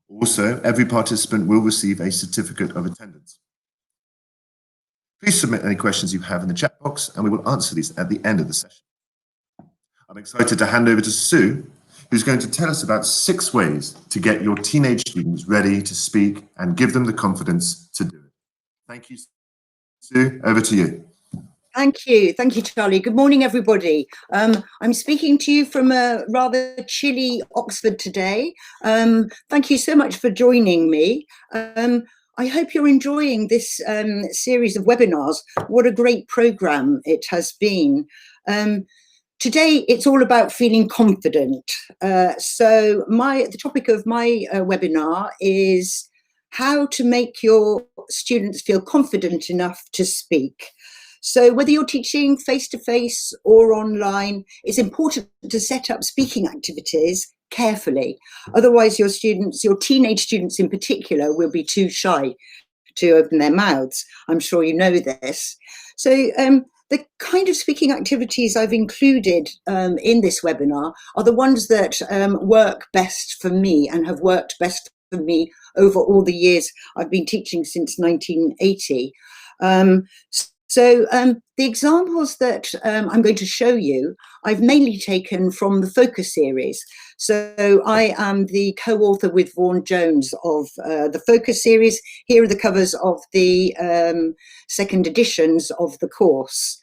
Also, every participant will receive a certificate of attendance. Please submit any questions you have in the chat box, and we will answer these at the end of the session. I'm excited to hand over to Sue, who's going to tell us about 6 ways to get your teenage students ready to speak and give them the confidence to do it. Thank you, Sue. Over to you. Thank you, Charlie. Good morning, everybody. I'm speaking to you from a rather chilly Oxford today. Thank you so much for joining me. I hope you're enjoying this series of webinars. What a great program it has been. Today, it's all about feeling confident. So the topic of my webinar is how to make your students feel confident enough to speak. So whether you're teaching face-to-face or online, it's important to set up speaking activities carefully. Otherwise, your teenage students in particular, will be too shy to open their mouths. I'm sure you know this. So the kind of speaking activities I've included in this webinar are the ones that work best for me and have worked best for me over all the years I've been teaching since 1980. So the examples that I'm going to show you, I've mainly taken from the Focus series. So I am the co-author with Vaughan Jones of the Focus series. Here are the covers of the second editions of the course.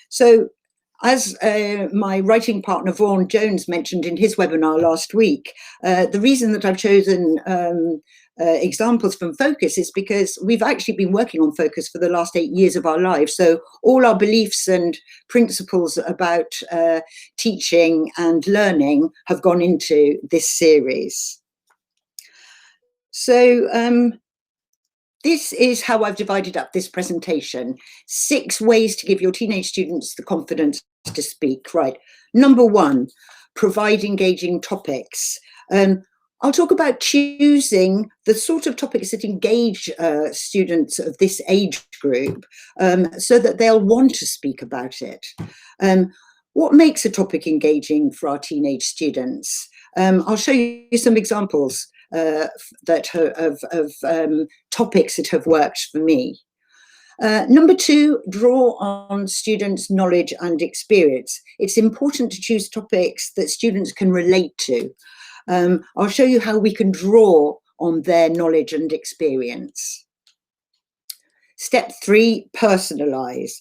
So as my writing partner Vaughan Jones mentioned in his webinar last week, the reason that I've chosen examples from Focus is because we've actually been working on Focus for the last 8 years of our lives. So all our beliefs and principles about teaching and learning have gone into this series. So this is how I've divided up this presentation. 6 ways to give your teenage students the confidence to speak. Right. Number 1, provide engaging topics. I'll talk about choosing the sort of topics that engage students of this age group so that they'll want to speak about it. What makes a topic engaging for our teenage students? I'll show you some examples of topics that have worked for me. Number 2, draw on students' knowledge and experience. It's important to choose topics that students can relate to. I'll show you how we can draw on their knowledge and experience. Step 3, personalise.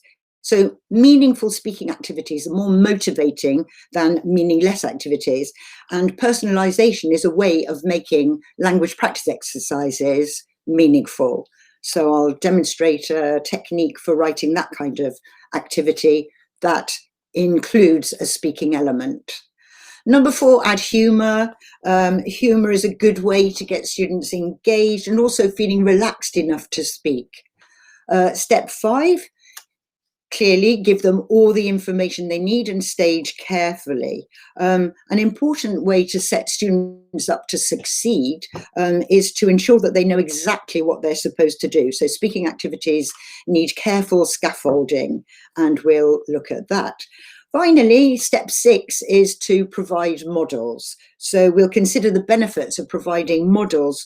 So meaningful speaking activities are more motivating than meaningless activities. And personalisation is a way of making language practice exercises meaningful. So I'll demonstrate a technique for writing that kind of activity that includes a speaking element. Number 4, add humour. Humour is a good way to get students engaged and also feeling relaxed enough to speak. Step 5, clearly give them all the information they need and stage carefully. An important way to set students up to succeed is to ensure that they know exactly what they're supposed to do. So speaking activities need careful scaffolding, and we'll look at that. Finally, step 6 is to provide models. So we'll consider the benefits of providing models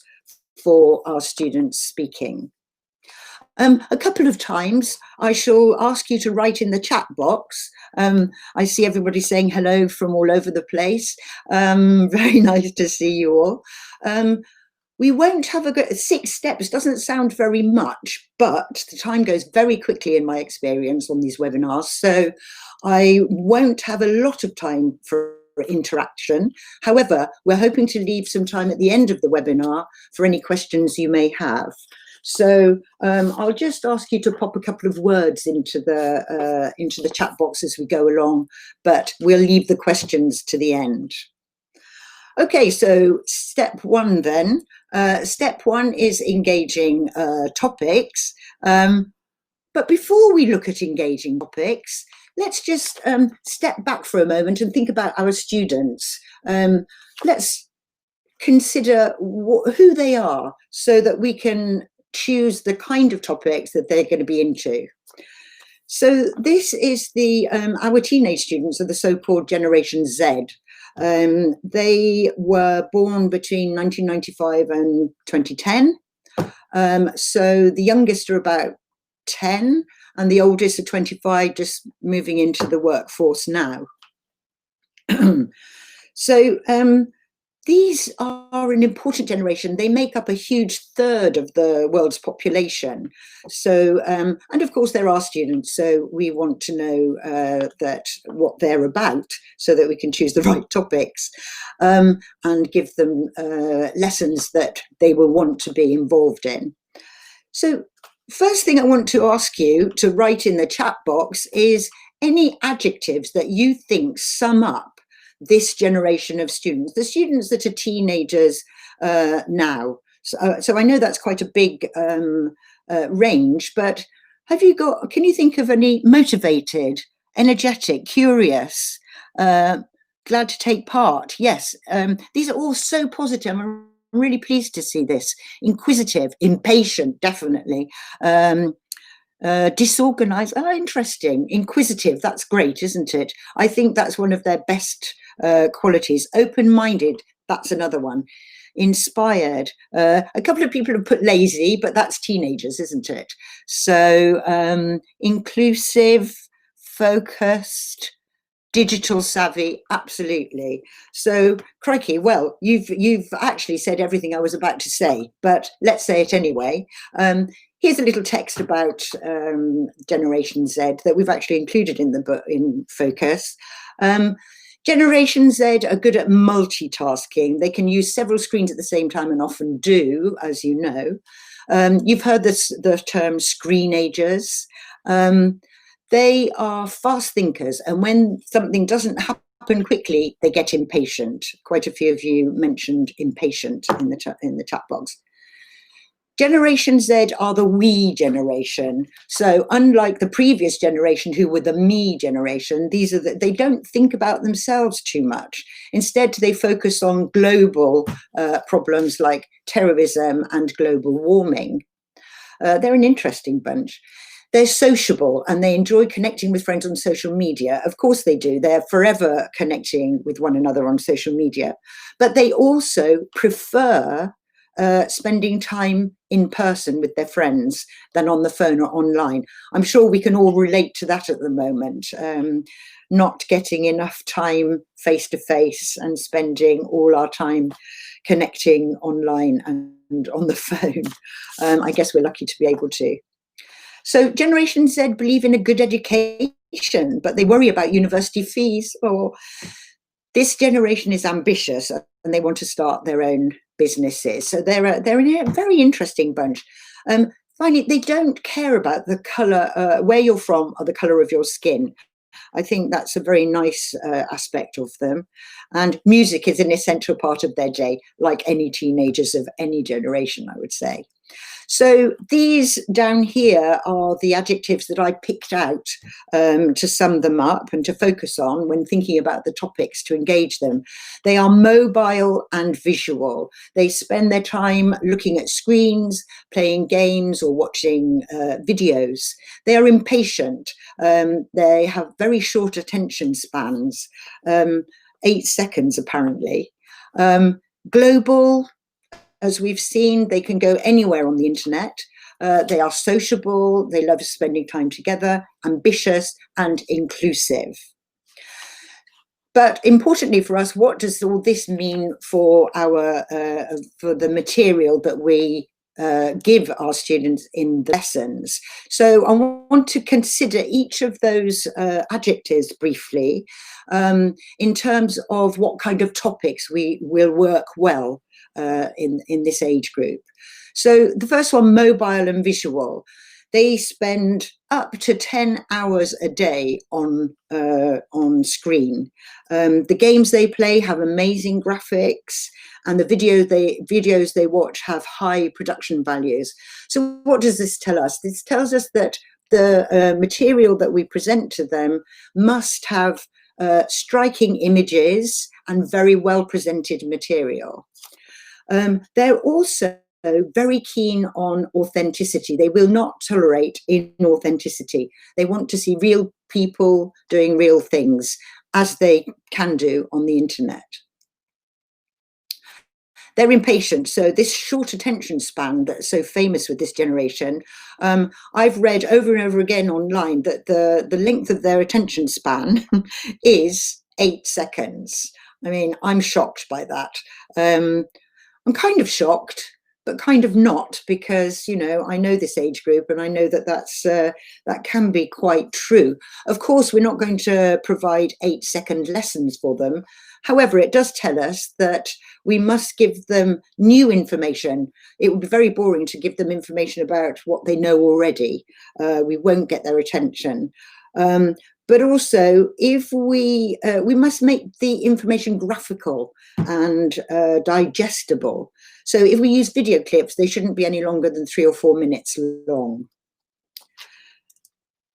for our students speaking. A couple of times I shall ask you to write in the chat box. I see everybody saying hello from all over the place. Very nice to see you all. We won't have 6 steps, doesn't sound very much, but the time goes very quickly in my experience on these webinars. So I won't have a lot of time for interaction. However, we're hoping to leave some time at the end of the webinar for any questions you may have. So I'll just ask you to pop a couple of words into the chat box as we go along, but we'll leave the questions to the end. Okay, so step 1 then. Step 1 is engaging topics. But before we look at engaging topics, let's just step back for a moment and think about our students. Let's consider who they are so that we can choose the kind of topics that they're going to be into. So this is our teenage students are the so-called Generation Z. They were born between 1995 and 2010. So the youngest are about 10 and the oldest are 25, just moving into the workforce now. So these are an important generation. They make up a huge third of the world's population. So, and of course there are students, so we want to know that what they're about so that we can choose the right topics and give them lessons that they will want to be involved in. So first thing I want to ask you to write in the chat box is any adjectives that you think sum up this generation of students, the students that are teenagers now. So I know that's quite a big range, but can you think of any motivated, energetic, curious, glad to take part? Yes, these are all so positive. I'm really pleased to see this. Inquisitive, impatient, definitely. Disorganized, interesting. Inquisitive, that's great, isn't it? I think that's one of their best qualities. Open-minded, that's another one. Inspired, a couple of people have put lazy, but that's teenagers, isn't it? So inclusive, focused, digital savvy, absolutely. So crikey, well, you've actually said everything I was about to say, but let's say it anyway. Here's a little text about Generation Z that we've actually included in the book in Focus. Generation Z are good at multitasking. They can use several screens at the same time and often do, as you know. You've heard the term screenagers. They are fast thinkers, and when something doesn't happen quickly, they get impatient. Quite a few of you mentioned impatient in the chat box. Generation Z are the we generation. So unlike the previous generation who were the me generation, they don't think about themselves too much. Instead, they focus on global problems like terrorism and global warming. They're an interesting bunch. They're sociable and they enjoy connecting with friends on social media. Of course they do. They're forever connecting with one another on social media. But they also prefer spending time in person with their friends than on the phone or online. I'm sure we can all relate to that at the moment. Not getting enough time face to face and spending all our time connecting online and on the phone. I guess we're lucky to be able to. So Generation Z believe in a good education, but they worry about university fees. Or this generation is ambitious and they want to start their own businesses. So they're a very interesting bunch. Finally, they don't care about the colour, where you're from or the colour of your skin. I think that's a very nice aspect of them. And music is an essential part of their day, like any teenagers of any generation, I would say. So these down here are the adjectives that I picked out to sum them up and to focus on when thinking about the topics to engage them. They are mobile and visual. They spend their time looking at screens, playing games or watching videos. They are impatient. They have very short attention spans, 8 seconds apparently. Global. As we've seen, they can go anywhere on the internet. They are sociable, they love spending time together, ambitious and inclusive. But importantly for us, what does all this mean for for the material that we give our students in the lessons? So I want to consider each of those adjectives briefly in terms of what kind of topics we will work well in this age group. So the first one, mobile and visual. They spend up to 10 hours a day on screen. The games they play have amazing graphics, and the videos they watch have high production values. So what does this tell us? This tells us that the material that we present to them must have striking images and very well presented material. They're also very keen on authenticity. They will not tolerate inauthenticity. They want to see real people doing real things. as they can do on the internet. They're impatient, so this short attention span that's so famous with this generation, I've read over and over again online that the length of their attention span is 8 seconds. I mean, I'm shocked by that. I'm kind of shocked, but kind of not, because, you know, I know this age group and I know that that can be quite true. Of course, we're not going to provide 8-second lessons for them. However, it does tell us that we must give them new information. It would be very boring to give them information about what they know already. We won't get their attention. But also, if we must make the information graphical and digestible. So if we use video clips, they shouldn't be any longer than 3 or 4 minutes long.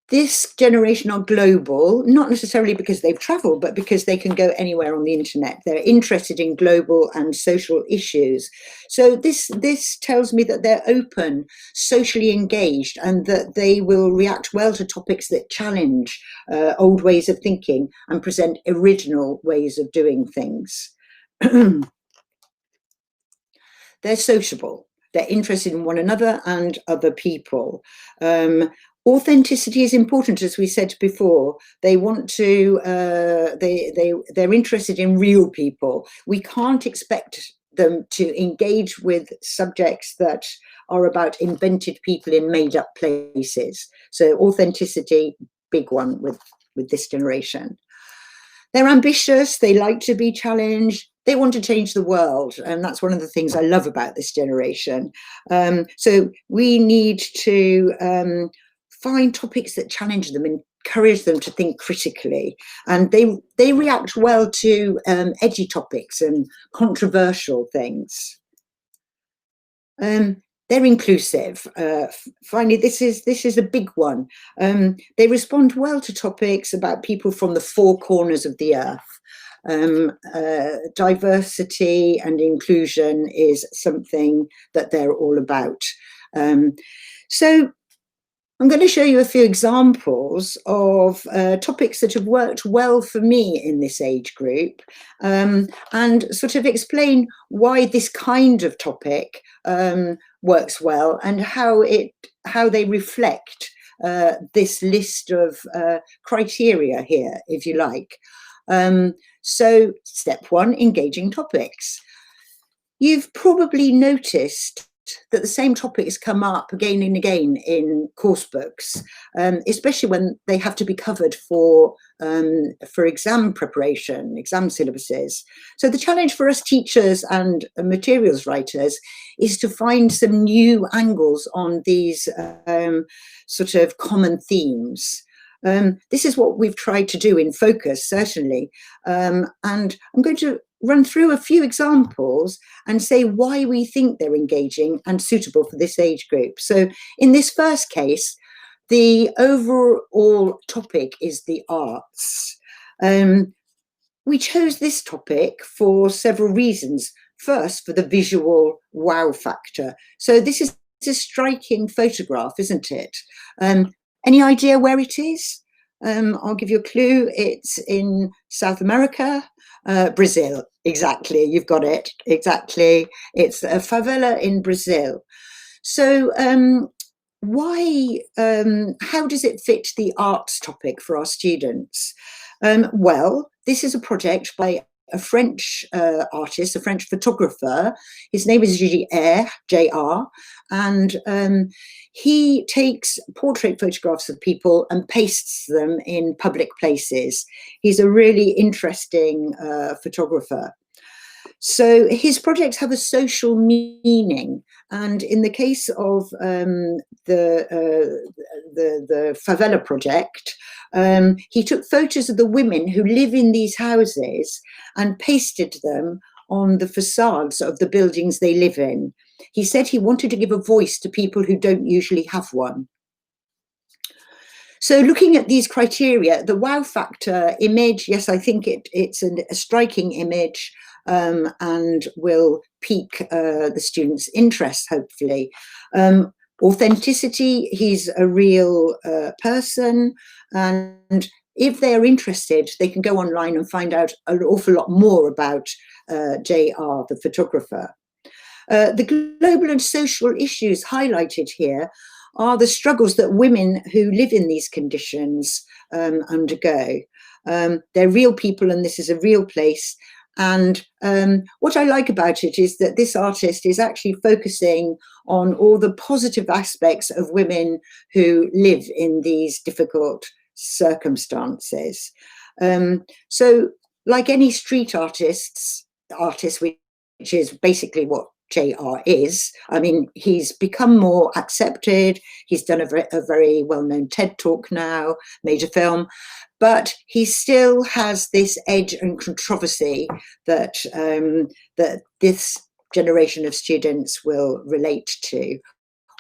This generation are global, not necessarily because they've traveled, but because they can go anywhere on the internet. They're interested in global and social issues. So this tells me that they're open, socially engaged, and that they will react well to topics that challenge old ways of thinking and present original ways of doing things. They're sociable. They're interested in one another and other people. Authenticity is important, as we said before. They want to, they're interested in real people. We can't expect them to engage with subjects that are about invented people in made-up places. So authenticity, big one with this generation. They're ambitious, they like to be challenged, they want to change the world, and that's one of the things I love about this generation. So we need to find topics that challenge them, encourage them to think critically, and they react well to edgy topics and controversial things. They're inclusive. Finally, this is a big one. They respond well to topics about people from the 4 corners of the earth. Diversity and inclusion is something that they're all about. So I'm going to show you a few examples of topics that have worked well for me in this age group, and sort of explain why this kind of topic works well and how they reflect this list of criteria here, if you like. So step 1, engaging topics. You've probably noticed that the same topics come up again and again in course books, especially when they have to be covered for exam preparation, exam syllabuses. So the challenge for us teachers and materials writers is to find some new angles on these sort of common themes. This is what we've tried to do in Focus, certainly. And I'm going to run through a few examples and say why we think they're engaging and suitable for this age group. So in this first case, the overall topic is the arts. We chose this topic for several reasons. First, for the visual wow factor. So this is a striking photograph, isn't it? Any idea where it is? I'll give you a clue. It's in South America, Brazil. Exactly, you've got it. Exactly, it's a favela in Brazil. So how does it fit the arts topic for our students? Well, this is a project by a French artist, a French photographer. His name is JR, and he takes portrait photographs of people and pastes them in public places. He's a really interesting photographer. So his projects have a social meaning, and in the case of the favela project, he took photos of the women who live in these houses and pasted them on the facades of the buildings they live in. He said he wanted to give a voice to people who don't usually have one. So looking at these criteria, the wow factor image, yes, I think it's a striking image, and will pique the students' interest, hopefully. Authenticity, he's a real person, and if they're interested, they can go online and find out an awful lot more about JR, the photographer. The global and social issues highlighted here are the struggles that women who live in these conditions undergo. They're real people, and this is a real place. And what I like about it is that this artist is actually focusing on all the positive aspects of women who live in these difficult circumstances. So like any street artist, which is basically what JR is, I mean, he's become more accepted. He's done a very well-known TED talk now, made a film, but he still has this edge and controversy that that this generation of students will relate to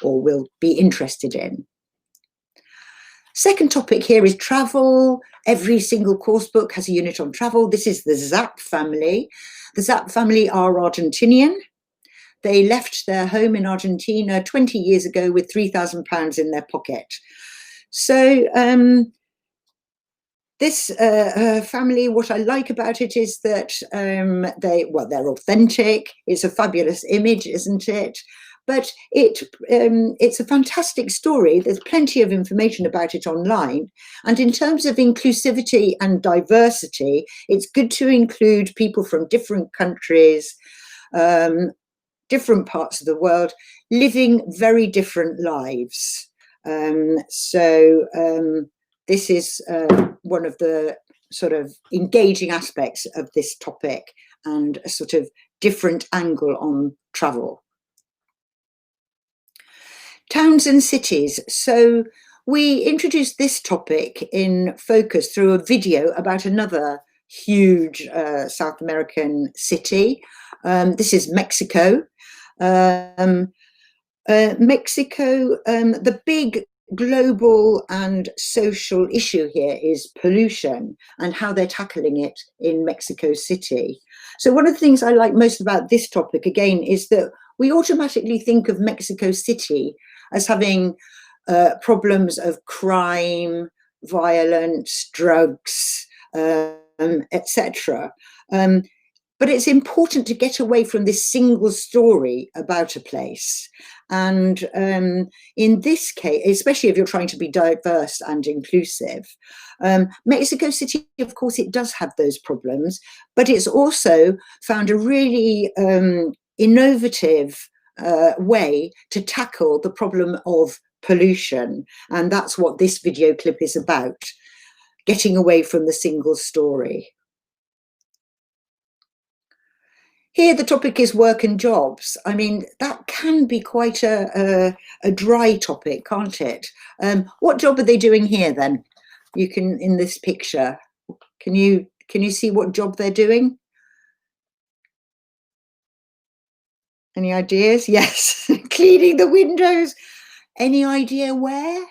or will be interested in. Second topic here is travel. Every single course book has a unit on travel. This is the Zapp family. The Zapp family are Argentinian. They left their home in Argentina 20 years ago with £3,000 in their pocket. So this family, what I like about it is that they're authentic. It's a fabulous image, isn't it? But it's a fantastic story. There's plenty of information about it online. And in terms of inclusivity and diversity, it's good to include people from different countries, different parts of the world, living very different lives. This is one of the sort of engaging aspects of this topic and a sort of different angle on travel. Towns and cities. So we introduced this topic in focus through a video about another huge South American city. This is Mexico. Mexico, the big global and social issue here is pollution and how they're tackling it in Mexico City. So one of the things I like most about this topic, again, is that we automatically think of Mexico City as having problems of crime, violence, drugs, etc. But it's important to get away from this single story about a place. And in this case, especially if you're trying to be diverse and inclusive, Mexico City, of course, it does have those problems, but it's also found a really innovative way to tackle the problem of pollution. And that's what this video clip is about, getting away from the single story. Here, the topic is work and jobs. I mean, that can be quite a dry topic, can't it? What job are they doing here then? You can, in this picture, can you see what job they're doing? Any ideas? Yes, cleaning the windows. Any idea where?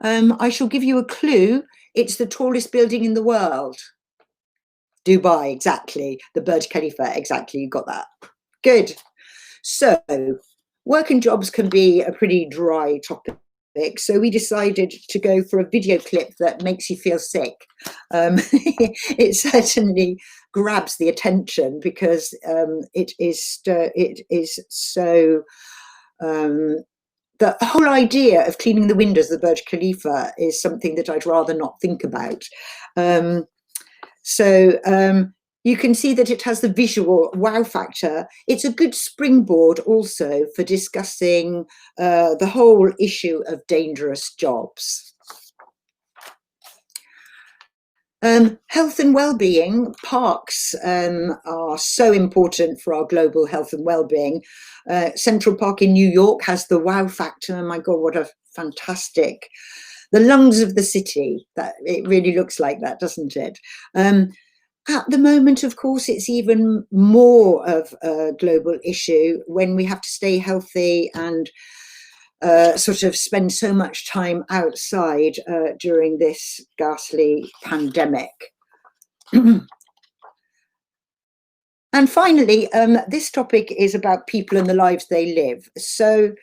I shall give you a clue. It's the tallest building in the world. Dubai, exactly. The Burj Khalifa, exactly. You got that. Good. So work and jobs can be a pretty dry topic. So we decided to go for a video clip that makes you feel sick. It certainly grabs the attention because it is so... the whole idea of cleaning the windows of the Burj Khalifa is something that I'd rather not think about. You can see that it has the visual wow factor. It's a good springboard also for discussing the whole issue of dangerous jobs. Health and well-being. Parks are so important for our global health and well-being. Central Park in New York has the wow factor. My God, what a fantastic... The lungs of the city. That it really looks like that, doesn't it? At the moment, of course, it's even more of a global issue when we have to stay healthy and sort of spend so much time outside during this ghastly pandemic. And finally, this topic is about people and the lives they live. So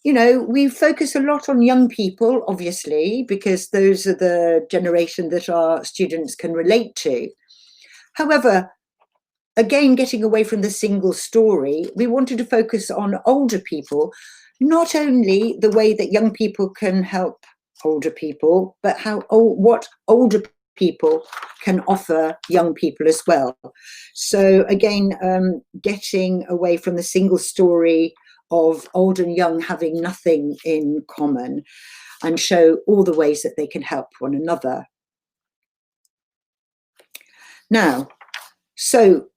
you know, we focus a lot on young people, obviously, because those are the generation that our students can relate to. However, again, getting away from the single story, we wanted to focus on older people, not only the way that young people can help older people, but what older people can offer young people as well. So again, getting away from the single story of old and young having nothing in common, and show all the ways that they can help one another. Now, so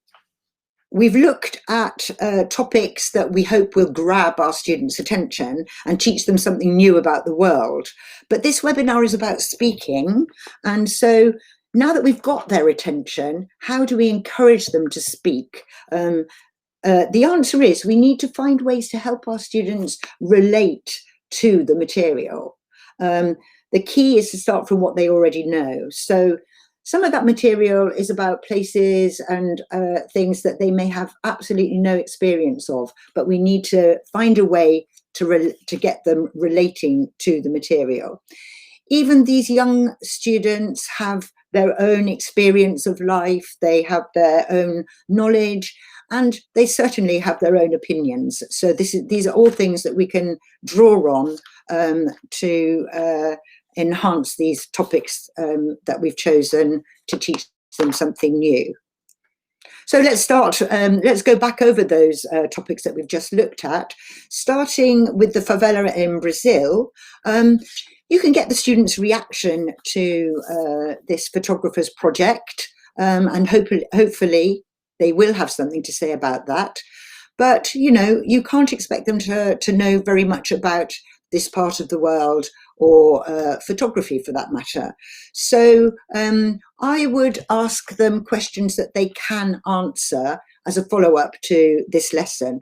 we've looked at topics that we hope will grab our students' attention and teach them something new about the world. But this webinar is about speaking. And so now that we've got their attention, how do we encourage them to speak? The answer is we need to find ways to help our students relate to the material. The key is to start from what they already know. So some of that material is about places and things that they may have absolutely no experience of, but we need to find a way to get them relating to the material. Even these young students have their own experience of life, they have their own knowledge, and they certainly have their own opinions. So these are all things that we can draw on to enhance these topics that we've chosen to teach them something new. So let's start, let's go back over those topics that we've just looked at, starting with the favela in Brazil. You can get the students' reaction to this photographer's project, and hopefully they will have something to say about that. But, you know, you can't expect them to know very much about this part of the world or photography for that matter. So I would ask them questions that they can answer as a follow-up to this lesson.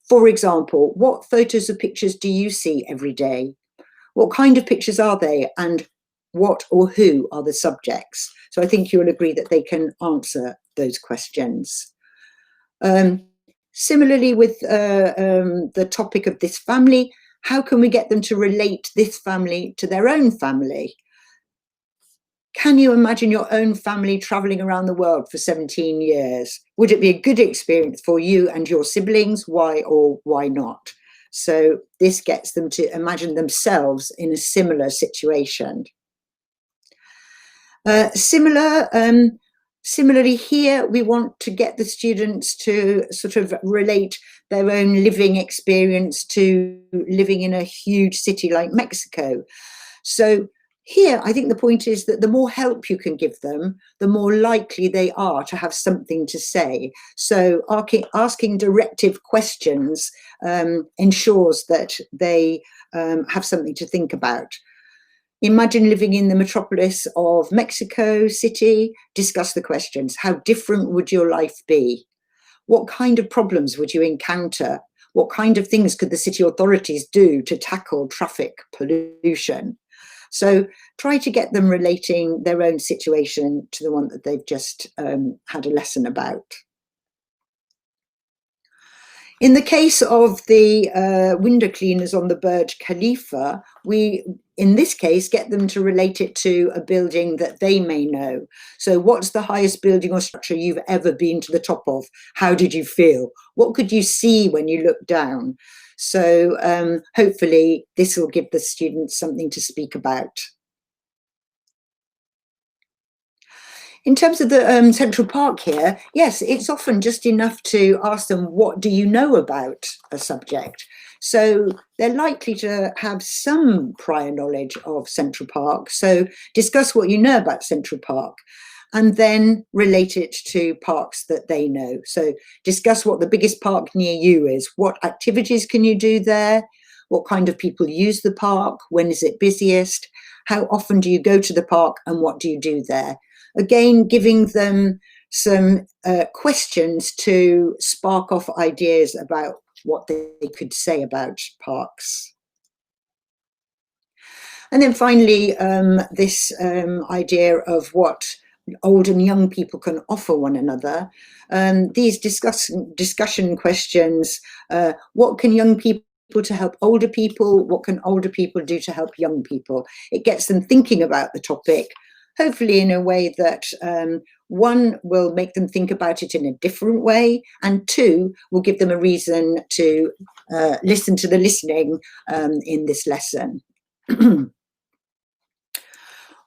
For example, what photos or pictures do you see every day? What kind of pictures are they, and what or who are the subjects? So I think you'll agree that they can answer those questions. Similarly with the topic of this family, how can we get them to relate this family to their own family? Can you imagine your own family traveling around the world for 17 years? Would it be a good experience for you and your siblings? Why or why not? So this gets them to imagine themselves in a similar situation. Similarly here, we want to get the students to sort of relate their own living experience to living in a huge city like Mexico. So here, I think the point is that the more help you can give them, the more likely they are to have something to say. So asking directive questions ensures that they have something to think about. Imagine living in the metropolis of Mexico City. Discuss the questions. How different would your life be? What kind of problems would you encounter? What kind of things could the city authorities do to tackle traffic pollution? So try to get them relating their own situation to the one that they've just had a lesson about. In the case of the window cleaners on the Burj Khalifa, we, in this case, get them to relate it to a building that they may know. So what's the highest building or structure you've ever been to the top of? How did you feel? What could you see when you looked down? So hopefully this will give the students something to speak about. In terms of the Central Park here, yes, it's often just enough to ask them, what do you know about a subject? So they're likely to have some prior knowledge of Central Park. So discuss what you know about Central Park and then relate it to parks that they know. So discuss what the biggest park near you is. What activities can you do there? What kind of people use the park? When is it busiest? How often do you go to the park and what do you do there? Again, giving them some questions to spark off ideas about what they could say about parks. And then finally, this idea of what old and young people can offer one another. These discussion questions, what can young people to help older people? What can older people do to help young people? It gets them thinking about the topic, hopefully in a way that one, will make them think about it in a different way, and two, will give them a reason to listen to the listening in this lesson.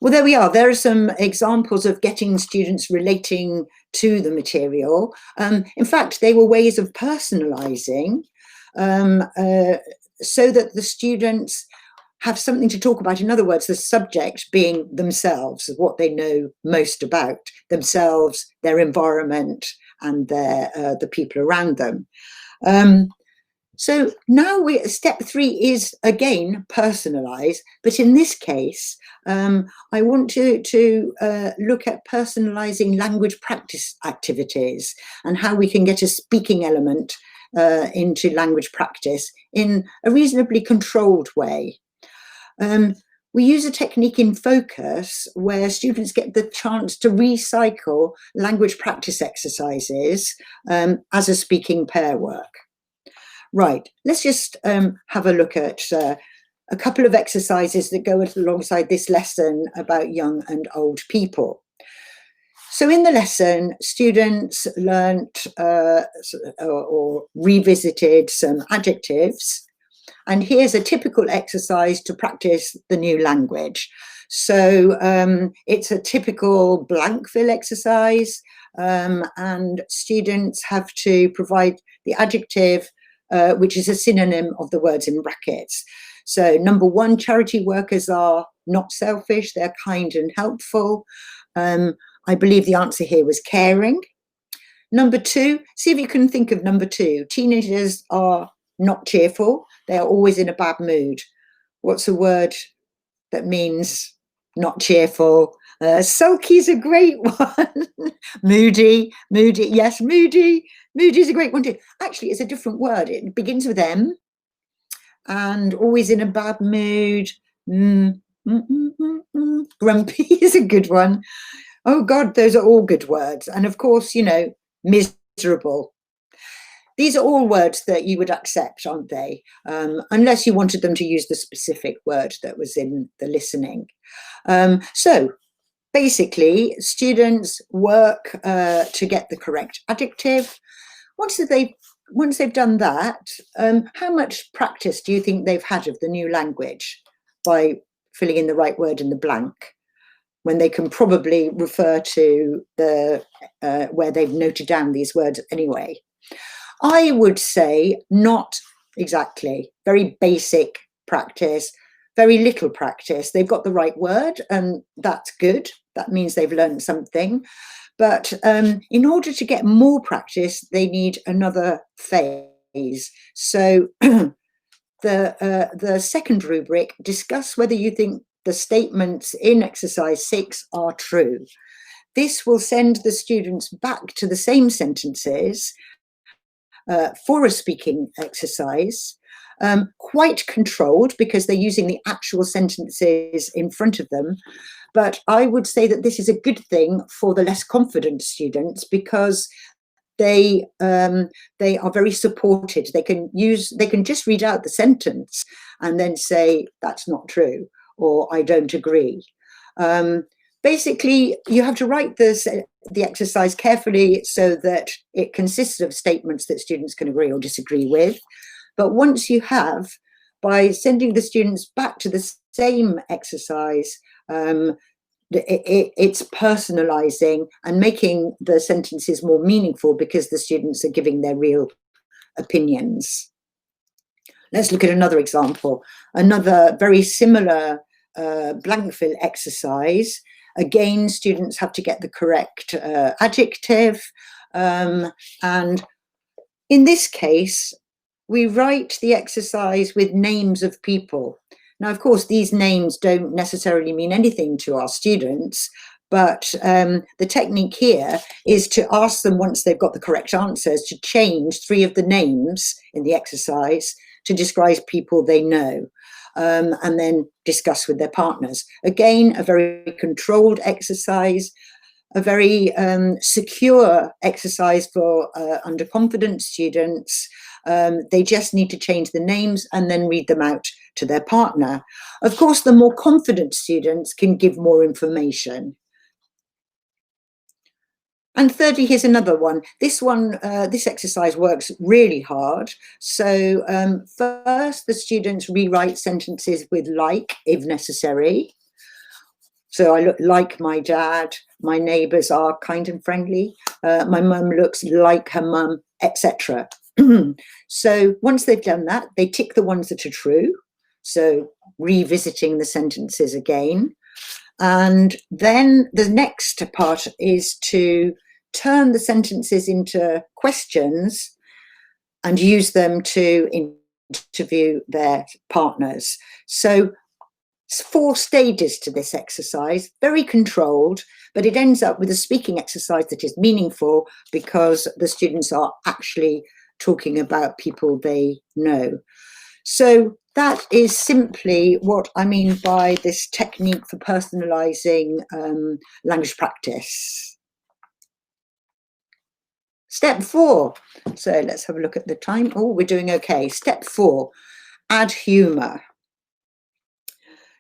Well, there we are. There are some examples of getting students relating to the material. In fact, they were ways of personalising so that the students have something to talk about. In other words, the subject being themselves, what they know most about themselves, their environment, and the people around them. So now step 3 is again personalise, but in this case, I want to look at personalising language practice activities and how we can get a speaking element into language practice in a reasonably controlled way. We use a technique in focus where students get the chance to recycle language practice exercises as a speaking pair work. Right, let's just have a look at a couple of exercises that go alongside this lesson about young and old people. So in the lesson, students learnt or revisited some adjectives. And here's a typical exercise to practice the new language. So it's a typical blank fill exercise, and students have to provide the adjective which is a synonym of the words in brackets. So number 1, charity workers are not selfish, they're kind and helpful. I believe the answer here was caring. Number 2, see if you can think of number 2. Teenagers are not cheerful, they are always in a bad mood. What's a word that means not cheerful? Sulky is a great one. Moody, yes, moody. Moody is a great one too. Actually, it's a different word. It begins with M, and always in a bad mood. Grumpy is a good one. Oh God, those are all good words. And of course, you know, miserable. These are all words that you would accept, aren't they? Unless you wanted them to use the specific word that was in the listening. So basically, students work to get the correct adjective. Once they've done that, how much practice do you think they've had of the new language by filling in the right word in the blank, when they can probably refer to the where they've noted down these words anyway? I would say not exactly. Very basic practice, very little practice. They've got the right word, and that's good. That means they've learned something. But in order to get more practice, they need another phase. So the second rubric, discuss whether you think the statements in exercise 6 are true. This will send the students back to the same sentences for a speaking exercise, quite controlled because they're using the actual sentences in front of them. But I would say that this is a good thing for the less confident students because they are very supported. They can just read out the sentence and then say, that's not true, or I don't agree. Basically, you have to write the exercise carefully so that it consists of statements that students can agree or disagree with. But once you have, by sending the students back to the same exercise, it's personalising and making the sentences more meaningful because the students are giving their real opinions. Let's look at another example, another very similar blank fill exercise. Again, students have to get the correct adjective. And in this case, we write the exercise with names of people. Now, of course, these names don't necessarily mean anything to our students, but the technique here is to ask them, once they've got the correct answers, to change 3 of the names in the exercise to describe people they know, and then discuss with their partners. Again, a very controlled exercise, a very secure exercise for underconfident students. They just need to change the names and then read them out to their partner. Of course, the more confident students can give more information. And thirdly, here's another one. This exercise works really hard. So first, the students rewrite sentences with like, if necessary. So I look like my dad, my neighbours are kind and friendly, my mum looks like her mum, etc. So once they've done that, they tick the ones that are true. So revisiting the sentences again. And then the next part is to turn the sentences into questions and use them to interview their partners. So it's 4 stages to this exercise, very controlled, but it ends up with a speaking exercise that is meaningful because the students are actually talking about people they know. So that is simply what I mean by this technique for personalising language practice. Step 4. So let's have a look at the time. Oh, we're doing okay. Step 4, add humour.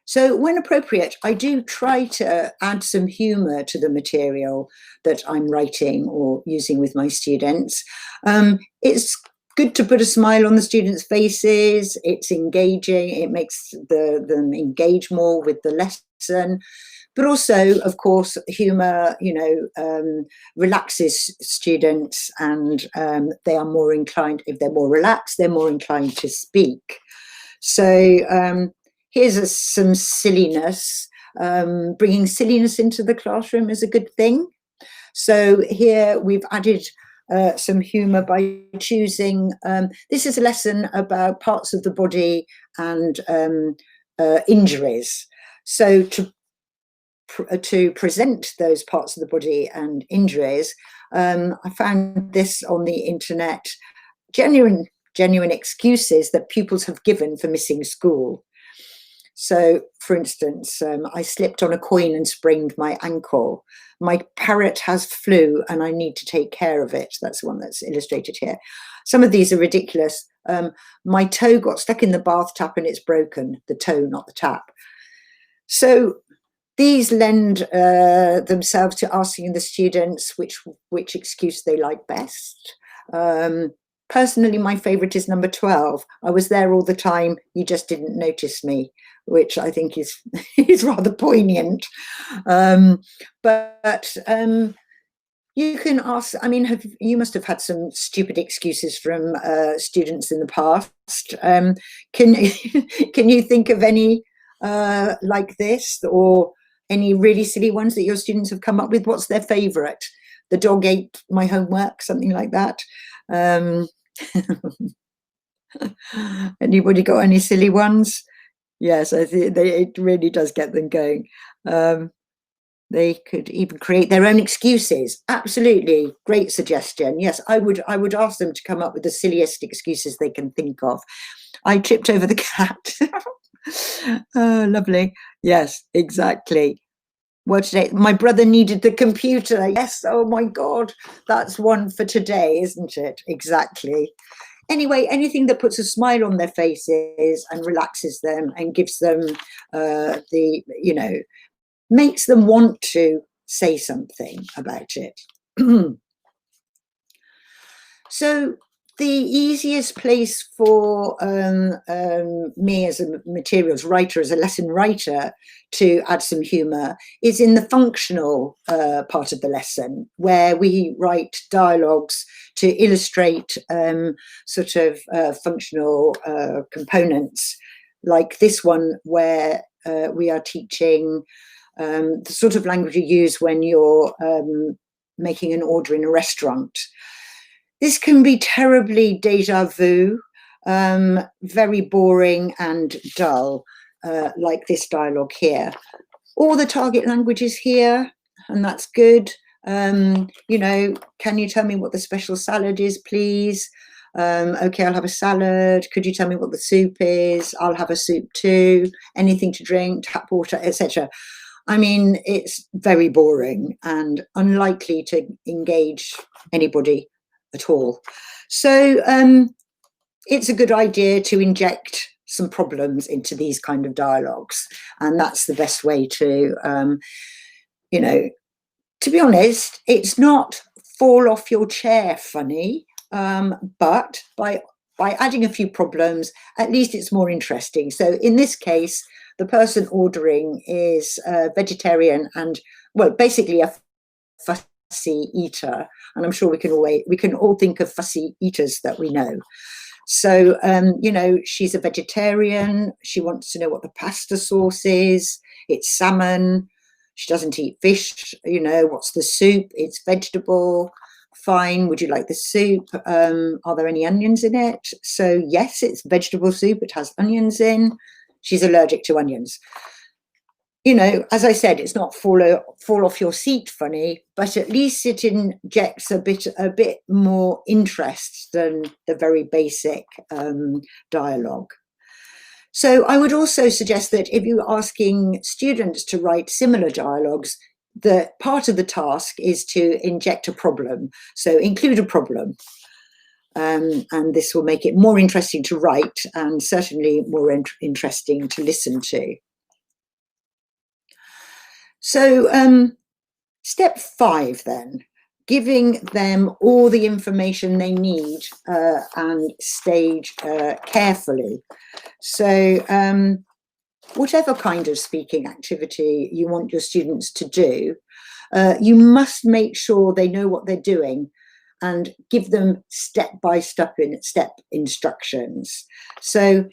So when appropriate, I do try to add some humour to the material that I'm writing or using with my students. It's good to put a smile on the students' faces. It's engaging. It makes them engage more with the lesson. But also, of course, humour, relaxes students, and they are more inclined, if they're more relaxed, they're more inclined to speak. So here's some silliness. Bringing silliness into the classroom is a good thing. So here we've added some humour by choosing, this is a lesson about parts of the body and injuries. So to present those parts of the body and injuries, I found this on the internet, genuine excuses that pupils have given for missing school. So, for instance, I slipped on a coin and sprained my ankle. My parrot has flu and I need to take care of it. That's the one that's illustrated here. Some of these are ridiculous. My toe got stuck in the bath tap and it's broken. The toe, not the tap. So these lend themselves to asking the students which excuse they like best. Personally, my favourite is number 12. I was there all the time, you just didn't notice me, which I think is rather poignant. But you can ask, I mean, you must have had some stupid excuses from students in the past. Can you think of any like this, or any really silly ones that your students have come up with? What's their favourite? The dog ate my homework, something like that. Anybody got any silly ones? Yes, I think it really does get them going. They could even create their own excuses. Absolutely, great suggestion. Yes, I would ask them to come up with the silliest excuses they can think of. I tripped over the cat. Oh, lovely. Yes, exactly. Well, today my brother needed the computer. Yes, oh my God, that's one for today, isn't it? Exactly. Anyway, anything that puts a smile on their faces and relaxes them and gives them makes them want to say something about it. So the easiest place for me as a materials writer, as a lesson writer, to add some humour is in the functional part of the lesson, where we write dialogues to illustrate functional components, like this one where we are teaching the sort of language you use when you're making an order in a restaurant. This can be terribly déjà vu, very boring and dull, like this dialogue here. All the target language is here, and that's good. Can you tell me what the special salad is, please? Okay, I'll have a salad. Could you tell me what the soup is? I'll have a soup too. Anything to drink, tap water, etc. I mean, it's very boring and unlikely to engage anybody at all. So it's a good idea to inject some problems into these kind of dialogues. And that's the best way to, you know, to be honest, it's not fall off your chair funny, but by adding a few problems, at least it's more interesting. So in this case, the person ordering is vegetarian and, well, basically a fussy eater. And I'm sure we can all think of fussy eaters that we know. So, you know, she's a vegetarian. She wants to know what the pasta sauce is. It's salmon. She doesn't eat fish. You know, what's the soup? It's vegetable. Fine. Would you like the soup? Are there any onions in it? So, yes, it's vegetable soup. It has onions in. She's allergic to onions. You know, as I said, it's not fall off your seat funny, but at least it injects a bit more interest than the very basic dialogue. So I would also suggest that if you're asking students to write similar dialogues, the part of the task is to inject a problem. So include a problem. And this will make it more interesting to write and certainly more interesting to listen to. So step 5 then, giving them all the information they need and stage carefully. So whatever kind of speaking activity you want your students to do, you must make sure they know what they're doing and give them step-by-step instructions. So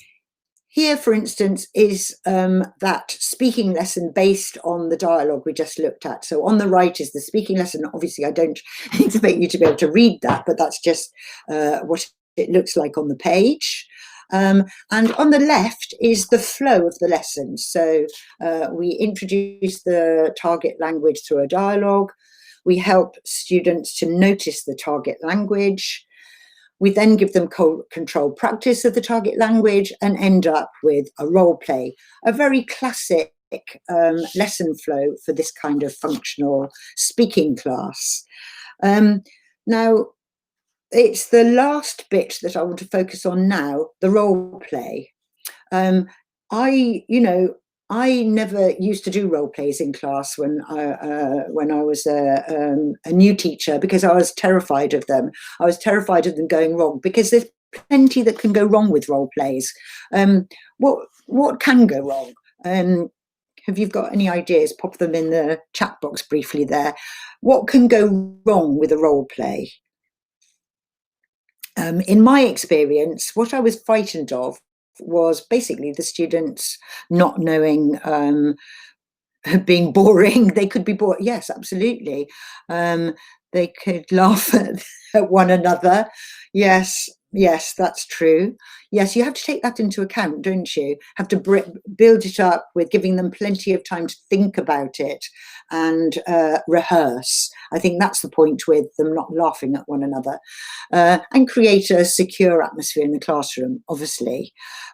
here, for instance, is that speaking lesson based on the dialogue we just looked at. So on the right is the speaking lesson. Obviously, I don't expect you to be able to read that, but that's just what it looks like on the page. And on the left is the flow of the lesson. So we introduce the target language through a dialogue. We help students to notice the target language. We then give them controlled practice of the target language and end up with a role play, a very classic lesson flow for this kind of functional speaking class. Now, it's the last bit that I want to focus on now, the role play. I never used to do role plays in class when I was a new teacher because I was terrified of them. I was terrified of them going wrong because there's plenty that can go wrong with role plays. What can go wrong? Have you got any ideas? Pop them in the chat box briefly there. What can go wrong with a role play? In my experience, what I was frightened of was basically the students not knowing, being boring. They could be bored. Yes, absolutely. They could laugh at one another. Yes, that's true. Yes, you have to take that into account, don't you? Have to build it up with giving them plenty of time to think about it and rehearse. I think that's the point with them not laughing at one another, and create a secure atmosphere in the classroom, obviously.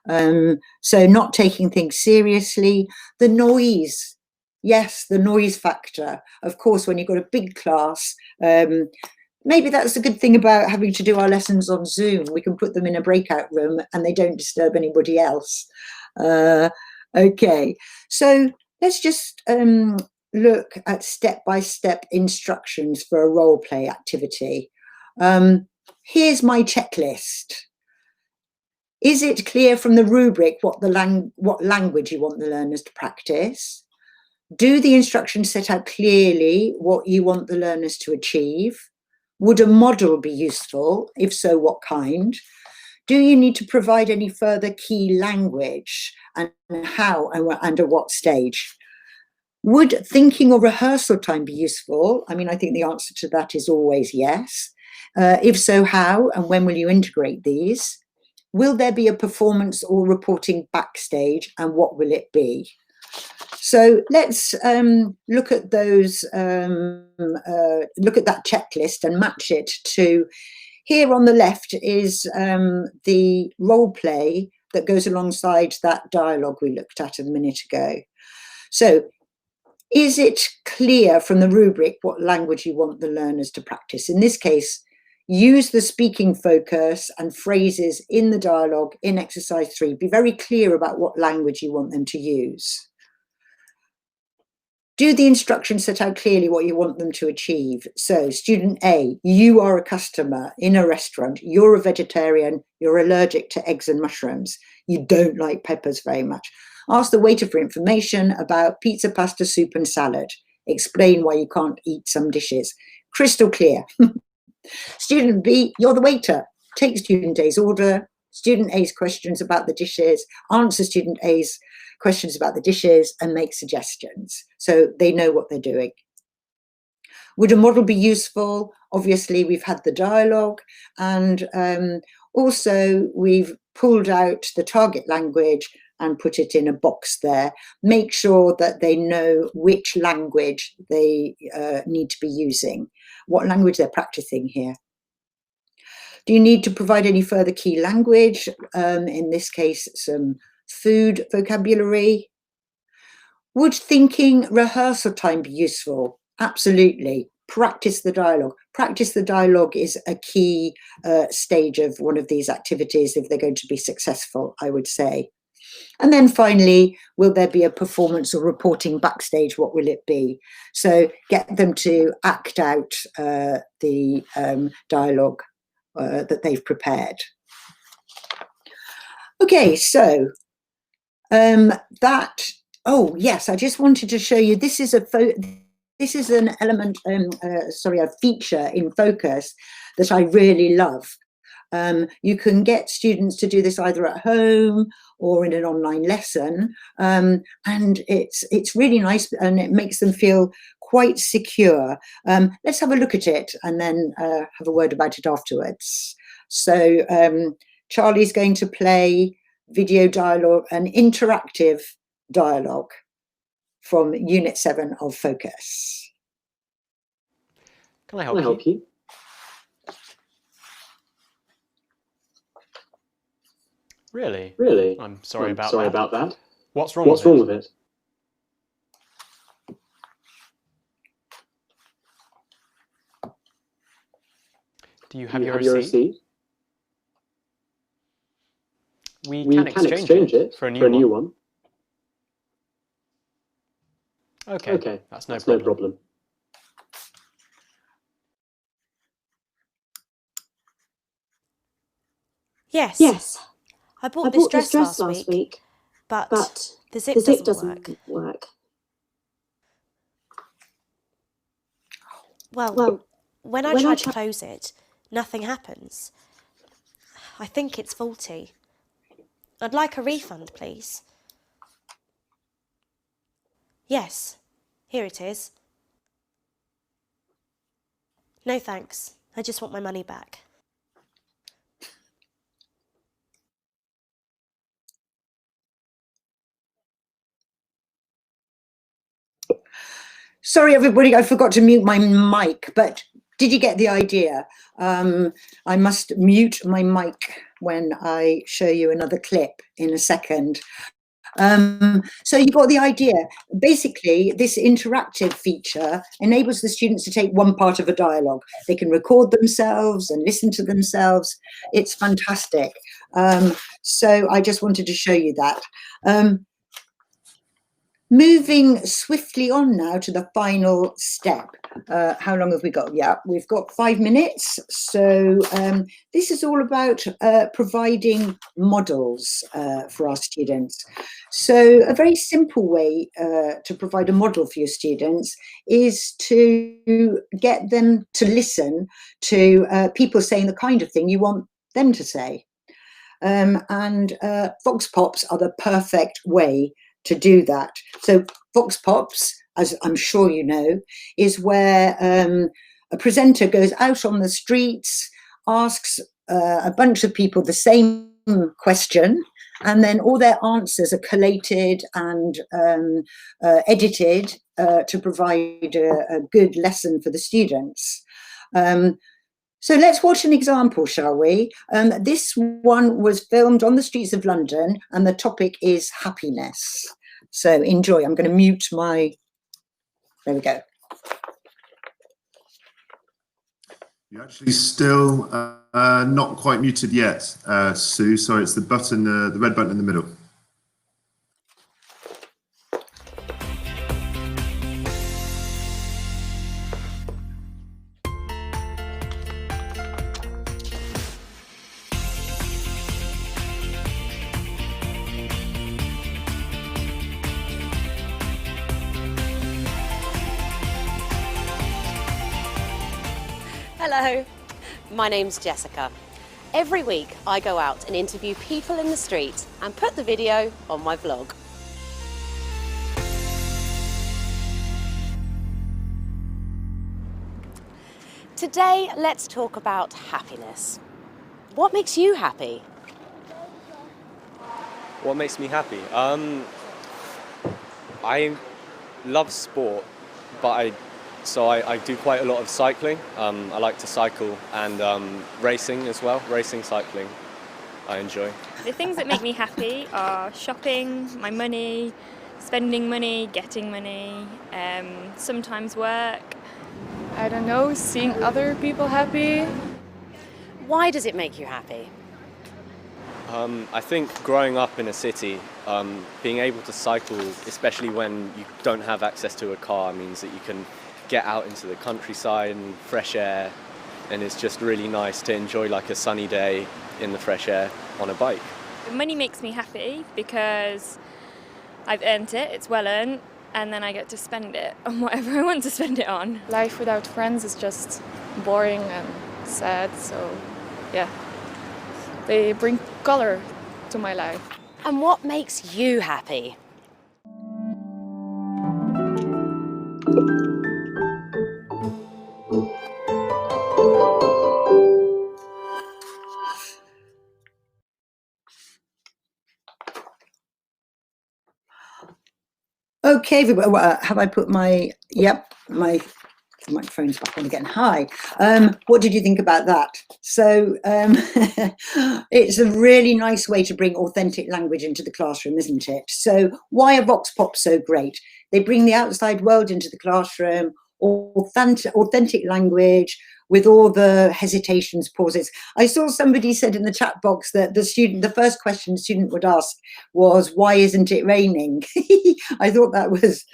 So not taking things seriously. The noise. Yes, the noise factor. Of course, when you've got a big class, maybe that's a good thing about having to do our lessons on Zoom. We can put them in a breakout room and they don't disturb anybody else. Okay, so let's just look at step-by-step instructions for a role play activity. Here's my checklist. Is it clear from the rubric what language you want the learners to practice? Do the instructions set out clearly what you want the learners to achieve? Would a model be useful? If so, what kind? Do you need to provide any further key language, and how and at what stage? Would thinking or rehearsal time be useful? I mean, I think the answer to that is always yes. If so, how and when will you integrate these? Will there be a performance or reporting backstage, and what will it be? So let's look at those, look at that checklist and match it to, here on the left is the role play that goes alongside that dialogue we looked at a minute ago. So is it clear from the rubric what language you want the learners to practice? In this case, use the speaking focus and phrases in the dialogue in exercise 3. Be very clear about what language you want them to use. Do the instructions set out clearly what you want them to achieve? So student A, you are a customer in a restaurant, you're a vegetarian, you're allergic to eggs and mushrooms, you don't like peppers very much. Ask the waiter for information about pizza, pasta, soup and salad. Explain why you can't eat some dishes. Crystal clear. Student B, you're the waiter. Take student A's order, student A's questions about the dishes, answer student A's questions about the dishes and make suggestions so they know what they're doing. Would a model be useful? Obviously, we've had the dialogue, and also we've pulled out the target language and put it in a box there. Make sure that they know which language they need to be using, what language they're practicing here. Do you need to provide any further key language? In this case, some food vocabulary. Would thinking rehearsal time be useful? Absolutely. Practice the dialogue. Practice the dialogue is a key stage of one of these activities if they're going to be successful, I would say. And then finally, will there be a performance or reporting backstage? What will it be? So get them to act out the dialogue that they've prepared. Okay, so oh yes, I just wanted to show you, this is an element, a feature in Focus that I really love. You can get students to do this either at home or in an online lesson, and it's really nice and it makes them feel quite secure. Let's have a look at it and then have a word about it afterwards. So Charlie's going to play video dialogue, an interactive dialogue from Unit 7 of Focus. Can I help you? Really? Really? I'm sorry about that. What's wrong with it? Do you have your receipt? We can exchange it for a new one. Okay, that's no problem. Yes. I bought this dress last week, but the zip doesn't work. Well, when I try to close it, nothing happens. I think it's faulty. I'd like a refund, please. Yes, here it is. No thanks, I just want my money back. Sorry, everybody, I forgot to mute my mic, but did you get the idea? I must mute my mic when I show you another clip in a second. So you got the idea. Basically, this interactive feature enables the students to take one part of a dialogue. They can record themselves and listen to themselves. It's fantastic. So I just wanted to show you that. Moving swiftly on now to the final step. How long have we got? Yeah, we've got 5 minutes. So this is all about providing models for our students. So a very simple way to provide a model for your students is to get them to listen to people saying the kind of thing you want them to say. And Vox Pops are the perfect way to do that. So Vox Pops, as I'm sure you know, is where a presenter goes out on the streets, asks a bunch of people the same question, and then all their answers are collated and edited to provide a good lesson for the students. So let's watch an example, shall we? This one was filmed on the streets of London and the topic is happiness. So enjoy. I'm going to mute my, there we go. You're actually still not quite muted yet, Sue. Sorry, it's the button, the red button in the middle. Hello, my name's Jessica. Every week I go out and interview people in the street and put the video on my vlog. Today, let's talk about happiness. What makes you happy? What makes me happy? I love sport, but I do quite a lot of cycling. I like to cycle and racing as well. Racing, cycling, I enjoy. The things that make me happy are shopping, my money, spending money, getting money, sometimes work. I don't know, seeing other people happy. Why does it make you happy? I think growing up in a city, being able to cycle, especially when you don't have access to a car, means that you can get out into the countryside and fresh air, and it's just really nice to enjoy like a sunny day in the fresh air on a bike. Money makes me happy because I've earned it, it's well earned, and then I get to spend it on whatever I want to spend it on. Life without friends is just boring and sad, so yeah. They bring color to my life. And what makes you happy? Okay, everybody, have I put my, yep, my microphone's back on again. Hi, what did you think about that? So it's a really nice way to bring authentic language into the classroom, isn't it? So why are Vox Pops so great? They bring the outside world into the classroom, authentic language with all the hesitations, pauses. I saw somebody said in the chat box that the first question the student would ask was, why isn't it raining? I thought that was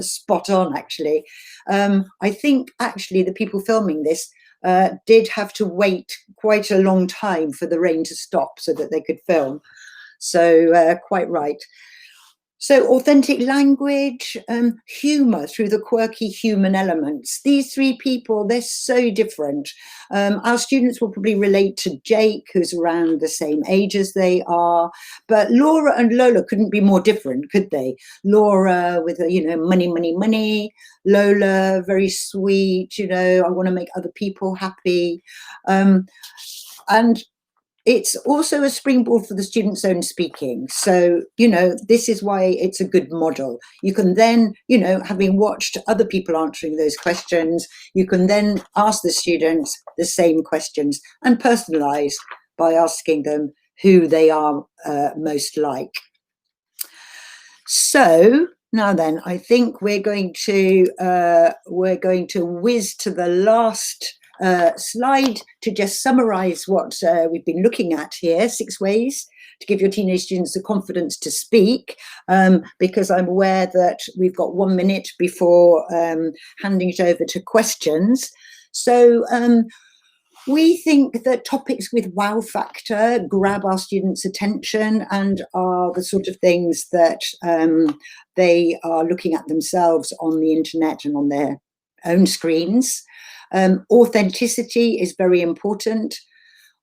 spot on, actually. I think actually the people filming this did have to wait quite a long time for the rain to stop so that they could film. So quite right. So authentic language, humour through the quirky human elements. These three people, they're so different. Our students will probably relate to Jake, who's around the same age as they are. But Laura and Lola couldn't be more different, could they? Laura with, money, money, money. Lola, very sweet, I want to make other people happy. And it's also a springboard for the student's own speaking. So, this is why it's a good model. You can then, having watched other people answering those questions, you can then ask the students the same questions and personalize by asking them who they are most like. So now then, I think we're going to whiz to the last slide to just summarize what we've been looking at here, 6 ways to give your teenage students the confidence to speak, because I'm aware that we've got 1 minute before handing it over to questions. So we think that topics with wow factor grab our students' attention and are the sort of things that they are looking at themselves on the internet and on their own screens. Authenticity is very important.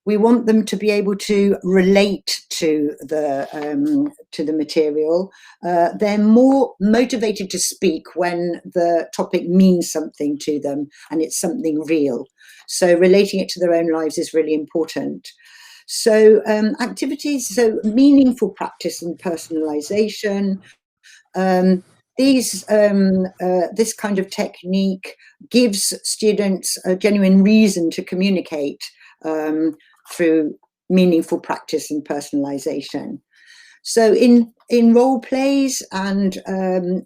We want them to be able to relate to the material. They're more motivated to speak when the topic means something to them and it's something real. So relating it to their own lives is really important. So activities, so meaningful practice and personalisation. This kind of technique gives students a genuine reason to communicate through meaningful practice and personalisation. So in role plays and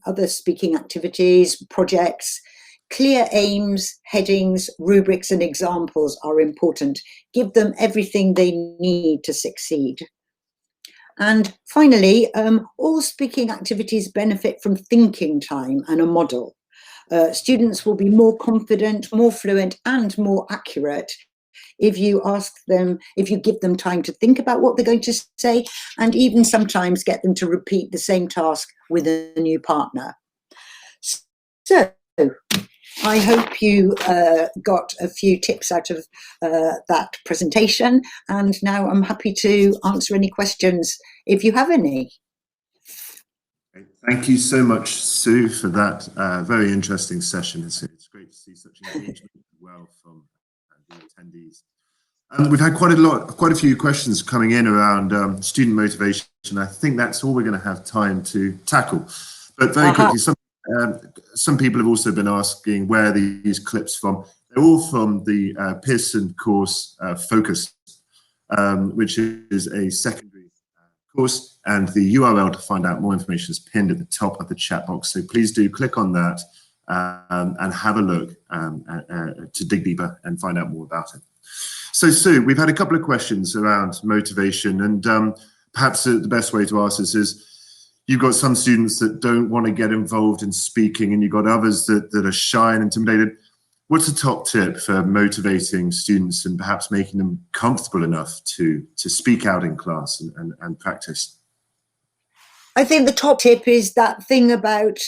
other speaking activities, projects, Clear aims, headings, rubrics and examples are important. Give them everything they need to succeed. And finally, all speaking activities benefit from thinking time and a model. Students will be more confident, more fluent and more accurate if you give them time to think about what they're going to say, and even sometimes get them to repeat the same task with a new partner. So I hope you got a few tips out of that presentation, and now I'm happy to answer any questions if you have any. Thank you so much, Sue, for that very interesting session. It's great to see such engagement as well from the attendees. We've had quite a few questions coming in around student motivation. I think that's all we're going to have time to tackle. But very quickly, some people have also been asking where are these clips from. They're all from the Pearson course Focus, which is a secondary course, and the URL to find out more information is pinned at the top of the chat box. So please do click on that and have a look to dig deeper and find out more about it. So Sue, we've had a couple of questions around motivation, and perhaps the best way to ask this is, you've got some students that don't want to get involved in speaking, and you've got others that are shy and intimidated. What's the top tip for motivating students and perhaps making them comfortable enough to speak out in class and practice? I think the top tip is that thing about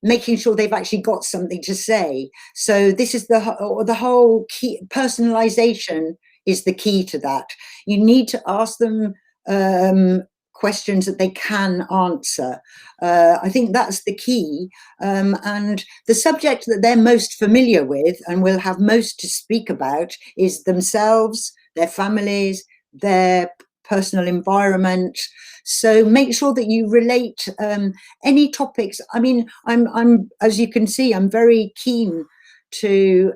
making sure they've actually got something to say. So this is the whole key. Personalisation is the key to that. You need to ask them questions that they can answer. I think that's the key. And the subject that they're most familiar with and will have most to speak about is themselves, their families, their personal environment. So make sure that you relate any topics. I mean, I'm as you can see, I'm very keen to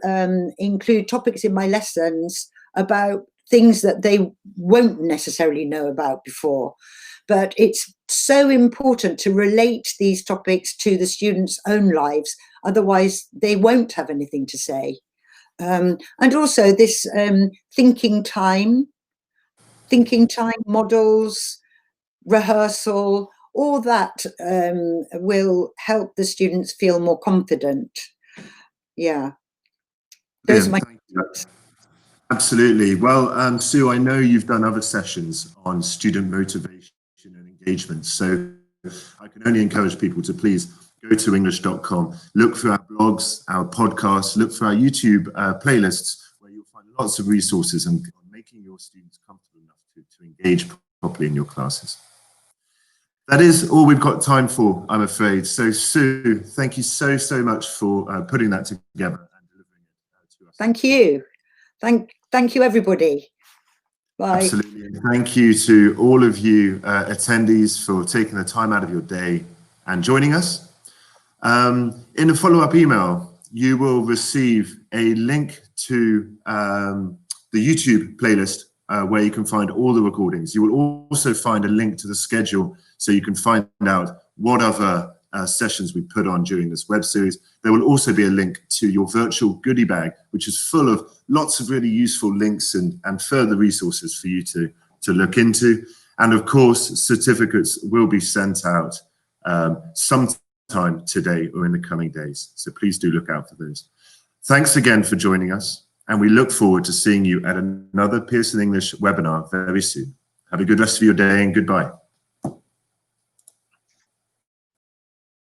include topics in my lessons about things that they won't necessarily know about before. But it's so important to relate these topics to the students' own lives, otherwise they won't have anything to say. And also this thinking time models, rehearsal, all that will help the students feel more confident. Yeah. Those are my tips. Absolutely. Well, Sue, I know you've done other sessions on student motivation and engagement, so I can only encourage people to please go to english.com, look through our blogs, our podcasts, look through our YouTube playlists, where you'll find lots of resources on making your students comfortable enough to engage properly in your classes. That is all we've got time for, I'm afraid. So Sue, thank you so much for putting that together and delivering it to us. Thank you. Thank you, everybody. Bye. Absolutely. And thank you to all of you attendees for taking the time out of your day and joining us. In a follow-up email, you will receive a link to the YouTube playlist where you can find all the recordings. You will also find a link to the schedule so you can find out what other sessions we put on during this web series. There will also be a link to your virtual goodie bag, which is full of lots of really useful links and further resources for you to look into. And of course, certificates will be sent out sometime today or in the coming days. So please do look out for those. Thanks again for joining us, and we look forward to seeing you at another Pearson English webinar very soon. Have a good rest of your day and goodbye.